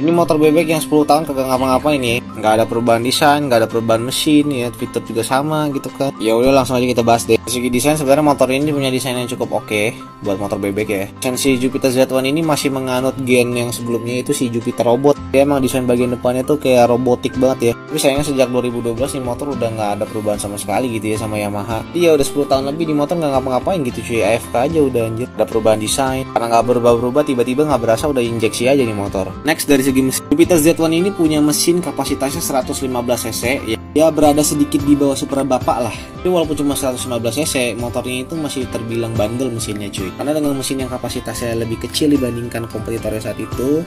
Ini motor bebek yang 10 tahun kagak ngapa-ngapain ya. Nggak ada perubahan desain, nggak ada perubahan mesin ya, fitur juga sama gitu kan. Ya udah langsung aja kita bahas deh. Dari segi desain sebenarnya motor ini punya desain yang cukup oke buat motor bebek ya. Dan si Jupiter Z1 ini masih menganut gen yang sebelumnya itu si Jupiter Robot. Dia emang desain bagian depannya tuh kayak robotik banget ya. Tapi sayangnya sejak 2012 nih motor udah nggak ada perubahan sama sekali gitu ya sama Yamaha. Dia udah 10 tahun lebih di motor nggak ngapa-ngapain gitu cuy. AFK aja udah anjir. Ada perubahan desain. Karena nggak berubah-berubah tiba-tiba nggak berasa udah injeksi aja nih motor. Next dari segi mesin, Jupiter Z1 ini punya mesin kapasitasnya 115 cc ya. Ya berada sedikit di bawah Supra bapak lah. Tapi walaupun cuma 115 cc, motornya itu masih terbilang bandel mesinnya cuy. Karena dengan mesin yang kapasitasnya lebih kecil dibandingkan kompetitornya saat itu,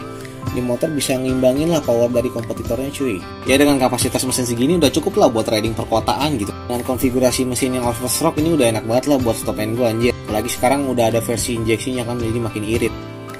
di motor bisa ngimbangin lah power dari kompetitornya cuy. Ya dengan kapasitas mesin segini udah cukup lah buat riding perkotaan gitu. Dengan konfigurasi mesin yang overstroke ini udah enak banget lah buat stop and go anjir. Apalagi sekarang udah ada versi injeksinya kan, jadi makin irit.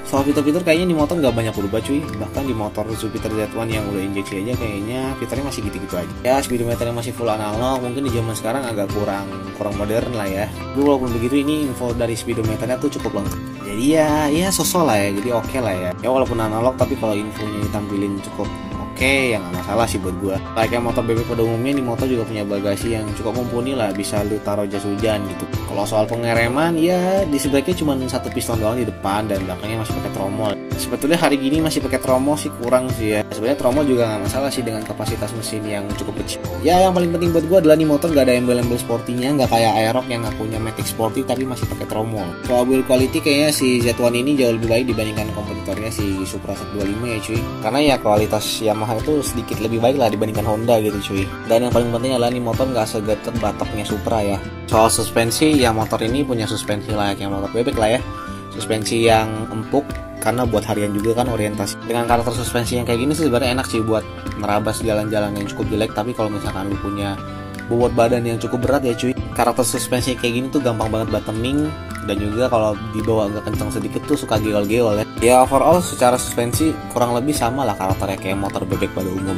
Soal fitur-fitur kayaknya di motor nggak banyak berubah cuy. Bahkan di motor Jupiter Z1 yang udah injeksi aja kayaknya fiturnya masih gitu-gitu aja. Ya speedometernya masih full analog, mungkin di zaman sekarang agak kurang modern lah ya. Tapi walaupun begitu ini info dari speedometernya tuh cukup lengkap. Jadi ya sosok lah ya, jadi oke lah ya. Ya walaupun analog tapi kalau infonya ditampilin cukup oke, ya nggak masalah sih buat gua. Kayak motor bebek pada umumnya, nih motor juga punya bagasi yang cukup mumpuni lah, bisa lu taruh jas hujan gitu. Kalau soal pengereman, ya di sebaiknya cuma satu piston doang di depan dan belakangnya masih pakai tromol. Sebetulnya hari gini masih pakai tromol sih kurang sih ya. Sebenarnya tromol juga nggak masalah sih dengan kapasitas mesin yang cukup kecil. Ya yang paling penting buat gua adalah nih motor nggak ada embel-embel sportinya, nggak kayak Aerox yang nggak punya Matic Sporty tapi masih pakai tromol. Soal build quality kayaknya si Z1 ini jauh lebih baik dibandingkan kompetitornya si Supra 125 ya cuy. Karena ya kualitas Yamaha itu sedikit lebih baik lah dibandingkan Honda gitu cuy. Dan yang paling penting adalah nih motor nggak segeter batoknya Supra ya. Soal suspensi, ya motor ini punya suspensi layaknya motor bebek lah ya. Suspensi yang empuk karena buat harian juga kan orientasi. Dengan karakter suspensi yang kayak gini sih sebenarnya enak sih buat merabas jalan-jalan yang cukup jelek. Tapi kalau misalkan lu punya bobot badan yang cukup berat ya cuy, karakter suspensi kayak gini tuh gampang banget bottoming. Dan juga kalau dibawa agak kencang sedikit tuh suka geol-geol ya. Ya overall secara suspensi kurang lebih sama lah karakternya kayak motor bebek pada umum.